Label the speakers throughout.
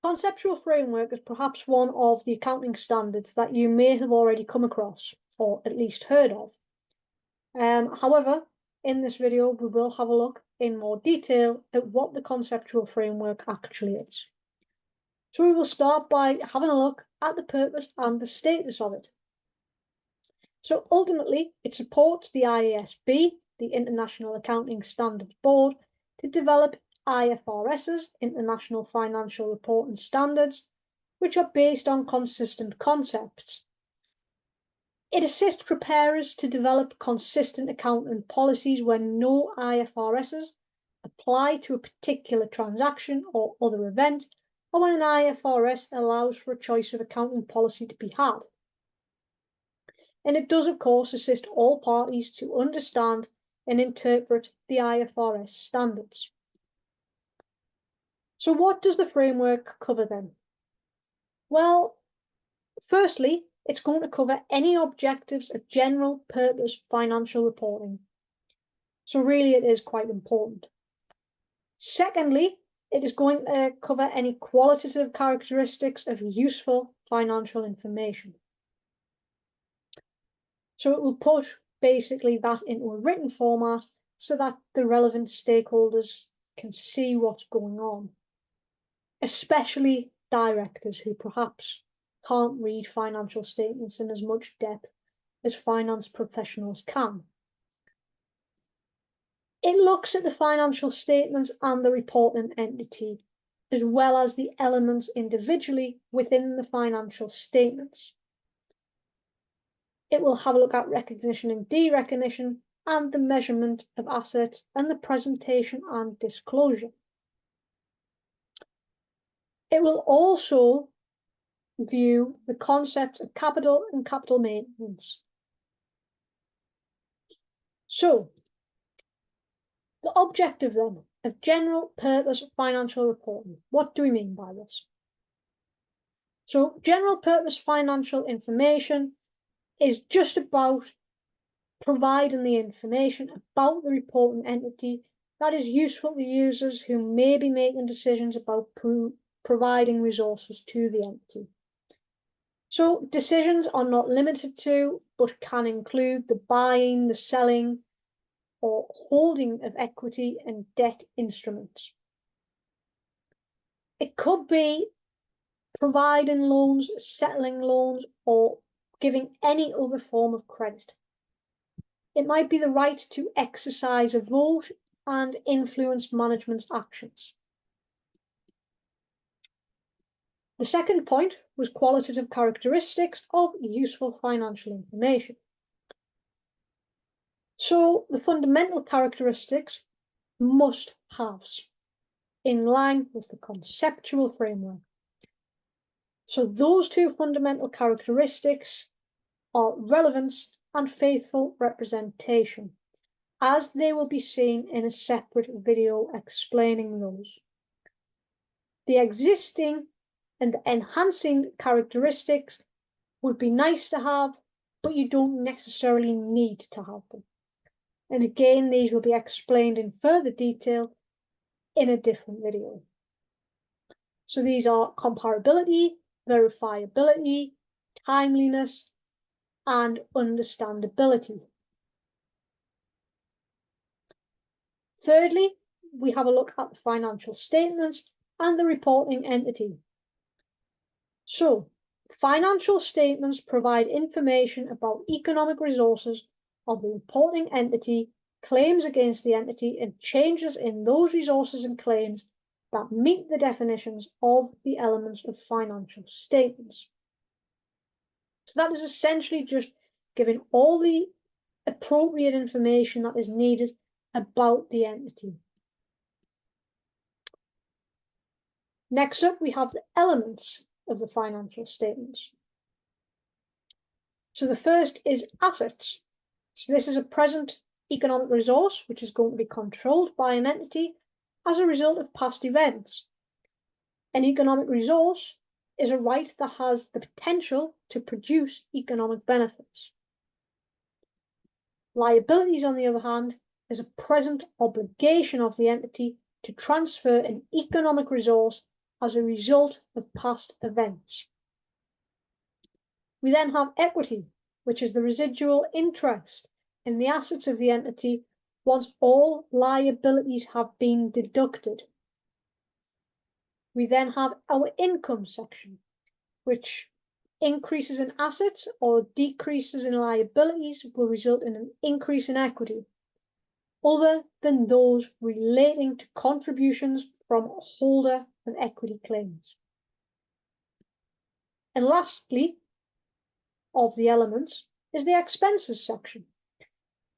Speaker 1: Conceptual framework is perhaps one of the accounting standards that you may have already come across, or at least heard of. However, in this video, we will have a look in more detail at what the conceptual framework actually is. So we will start by having a look at the purpose and the status of it. So ultimately, it supports the IASB, the International Accounting Standards Board, to develop IFRS's, International Financial Reporting Standards, which are based on consistent concepts. It assists preparers to develop consistent accounting policies when no IFRS's apply to a particular transaction or other event, or when an IFRS allows for a choice of accounting policy to be had. And it does, of course, assist all parties to understand and interpret the IFRS standards. So what does the framework cover then? Well, firstly, it's going to cover any objectives of general purpose financial reporting. So really it is quite important. Secondly, it is going to cover any qualitative characteristics of useful financial information. So it will put basically that into a written format so that the relevant stakeholders can see what's going on, especially directors who perhaps can't read financial statements in as much depth as finance professionals can. It looks at the financial statements and the reporting entity, as well as the elements individually within the financial statements. It will have a look at recognition and derecognition and the measurement of assets and the presentation and disclosure. It will also view the concept of capital and capital maintenance. So, the objective then of general purpose financial reporting. What do we mean by this? So, general purpose financial information is just about providing the information about the reporting entity that is useful to users who may be making decisions about providing resources to the entity. So decisions are not limited to, but can include the buying, the selling, or holding of equity and debt instruments. It could be providing loans, settling loans, or giving any other form of credit. It might be the right to exercise a vote and influence management's actions. The second point was qualitative characteristics of useful financial information. So the fundamental characteristics must-haves in line with the conceptual framework. So those two fundamental characteristics are relevance and faithful representation, as they will be seen in a separate video explaining those. The existing and enhancing characteristics would be nice to have, but you don't necessarily need to have them. And again, these will be explained in further detail in a different video. So these are comparability, verifiability, timeliness, and understandability. Thirdly, we have a look at the financial statements and the reporting entity. So, financial statements provide information about economic resources of the reporting entity, claims against the entity, and changes in those resources and claims that meet the definitions of the elements of financial statements. So that is essentially just giving all the appropriate information that is needed about the entity. Next up, we have the elements of the financial statements. So the first is assets. So this is a present economic resource which is going to be controlled by an entity as a result of past events. An economic resource is a right that has the potential to produce economic benefits. Liabilities, on the other hand, is a present obligation of the entity to transfer an economic resource as a result of past events. We then have equity, which is the residual interest in the assets of the entity once all liabilities have been deducted. We then have our income section, which increases in assets or decreases in liabilities will result in an increase in equity, other than those relating to contributions from a holder of equity claims. And lastly, of the elements is the expenses section.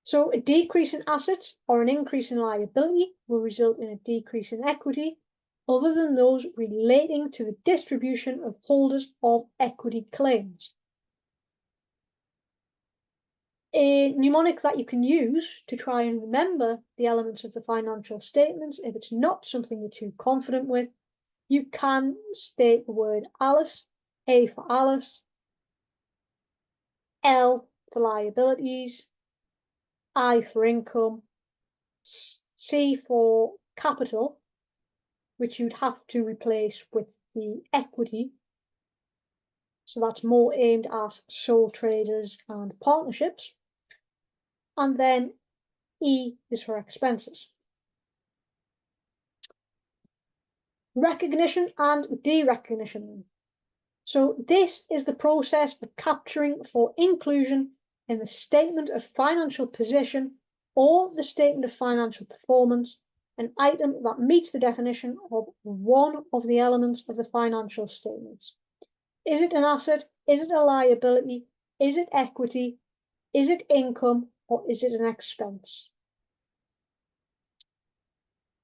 Speaker 1: So a decrease in assets or an increase in liability will result in a decrease in equity, other than those relating to the distribution of holders of equity claims. A mnemonic that you can use to try and remember the elements of the financial statements, if it's not something you're too confident with, you can state the word Alice, A for Alice, L for liabilities, I for income, C for capital, which you'd have to replace with the equity. So that's more aimed at sole traders and partnerships. And then E is for expenses. Recognition and derecognition. So this is the process of capturing for inclusion in the statement of financial position or the statement of financial performance an item that meets the definition of one of the elements of the financial statements. Is it an asset? Is it a liability? Is it equity? Is it income? Or is it an expense?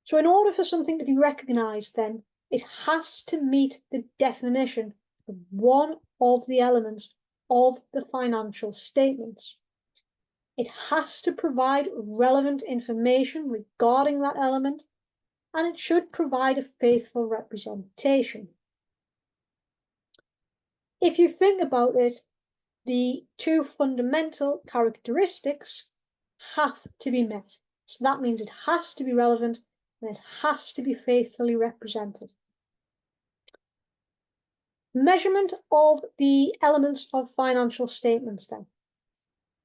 Speaker 1: So in order for something to be recognised, then, it has to meet the definition of one of the elements of the financial statements. It has to provide relevant information regarding that element, and it should provide a faithful representation. If you think about it, the two fundamental characteristics have to be met. So that means it has to be relevant and it has to be faithfully represented. Measurement of the elements of financial statements then.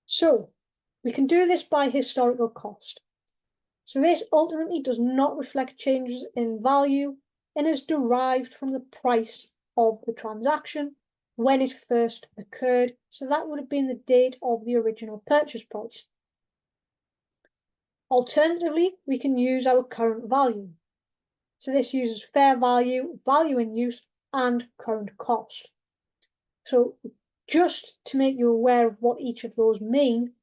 Speaker 1: So we can do this by historical cost. So this ultimately does not reflect changes in value and is derived from the price of the transaction when it first occurred. So that would have been the date of the original purchase price. Alternatively, we can use our current value. So this uses fair value, value in use, and current cost. So just to make you aware of what each of those mean,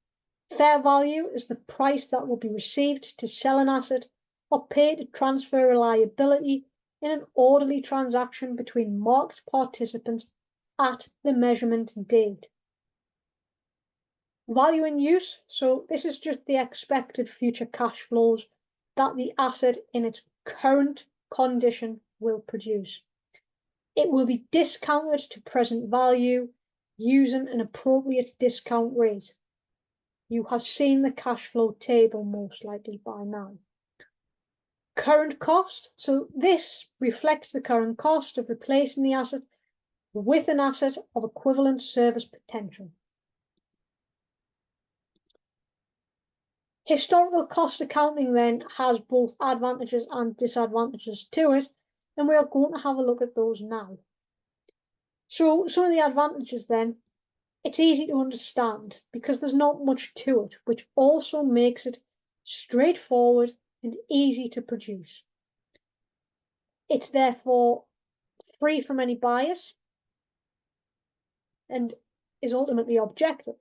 Speaker 1: fair value is the price that will be received to sell an asset or pay to transfer a liability in an orderly transaction between market participants at the measurement date. Value in use, so this is just the expected future cash flows that the asset in its current condition will produce. It will be discounted to present value using an appropriate discount rate. You have seen the cash flow table most likely by now. Current cost, so this reflects the current cost of replacing the asset with an asset of equivalent service potential. Historical cost accounting then has both advantages and disadvantages to it, and we are going to have a look at those now. So some of the advantages then, it's easy to understand because there's not much to it, which also makes it straightforward and easy to produce. It's therefore free from any bias and is ultimately objective.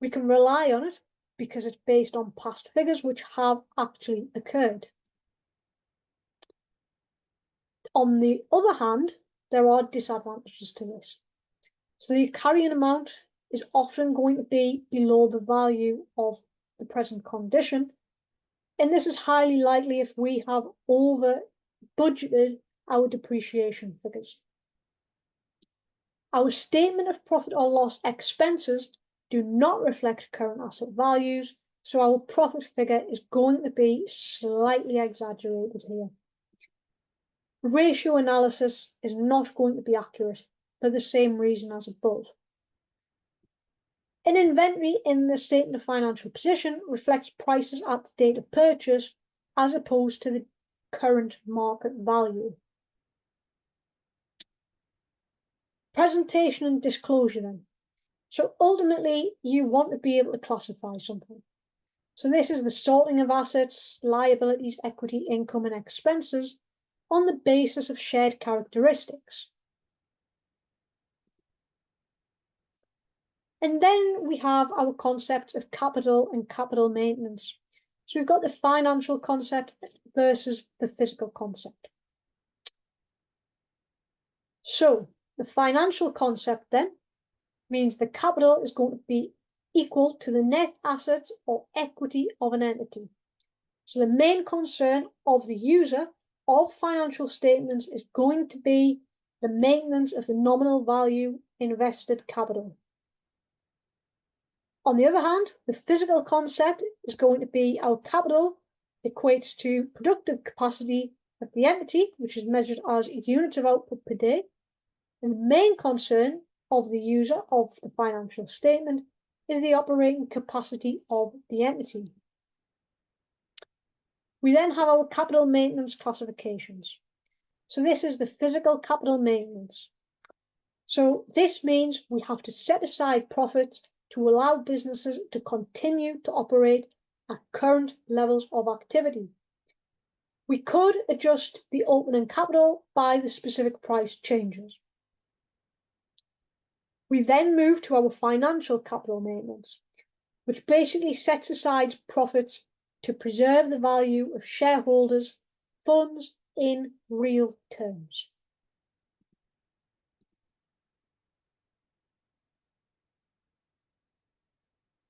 Speaker 1: We can rely on it because it's based on past figures which have actually occurred. On the other hand, there are disadvantages to this. So the carrying amount is often going to be below the value of the present condition, and this is highly likely if we have over budgeted our depreciation figures. Our statement of profit or loss expenses do not reflect current asset values, so our profit figure is going to be slightly exaggerated here. a ratio analysis is not going to be accurate for the same reason as above. An inventory in the statement of financial position reflects prices at the date of purchase as opposed to the current market value. Presentation and disclosure then. So ultimately, you want to be able to classify something. So this is the sorting of assets, liabilities, equity, income, and expenses on the basis of shared characteristics. And then we have our concepts of capital and capital maintenance. So we've got the financial concept versus the physical concept. So the financial concept then means the capital is going to be equal to the net assets or equity of an entity. So the main concern of the user of financial statements is going to be the maintenance of the nominal value invested capital. On the other hand, the physical concept is going to be our capital equates to productive capacity of the entity, which is measured as units of output per day. And the main concern of the user of the financial statement is the operating capacity of the entity. We then have our capital maintenance classifications. So this is the physical capital maintenance. So this means we have to set aside profits to allow businesses to continue to operate at current levels of activity. We could adjust the opening capital by the specific price changes. We then move to our financial capital maintenance, which basically sets aside profits to preserve the value of shareholders' funds in real terms.